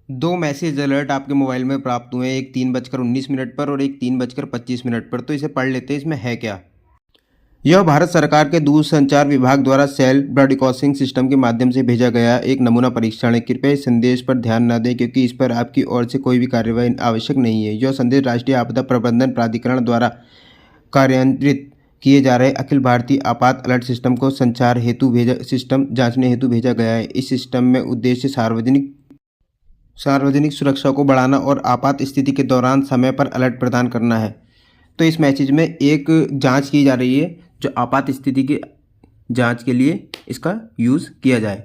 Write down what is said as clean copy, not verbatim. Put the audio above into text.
दो message alert आपके mobile में प्राप्त हुए हैं, एक 3:19 पर और एक 3:25 पर। तो इसे पढ़ लेते हैं, इसमें है क्या। यह भारत सरकार के दूरसंचार विभाग द्वारा सेल ब्रॉडकास्टिंग सिस्टम के माध्यम से भेजा गया एक नमूना परीक्षण है। कृपया इस संदेश पर ध्यान न दें क्योंकि इस पर आपकी ओर से कोई भी कार्रवाई आवश्यक नहीं है। यह संदेश राष्ट्रीय आपदा प्रबंधन प्राधिकरण द्वारा कार्यान्वित किए जा रहे अखिल भारतीय आपात अलर्ट सिस्टम को संचार हेतु सिस्टम जांचने हेतु भेजा गया है। इस सिस्टम में उद्देश्य सार्वजनिक सुरक्षा को बढ़ाना और आपात स्थिति के दौरान समय पर अलर्ट प्रदान करना है। तो इस मैसेज में एक जांच की जा रही है जो आपात स्थिति की जांच के लिए इसका यूज़ किया जाए।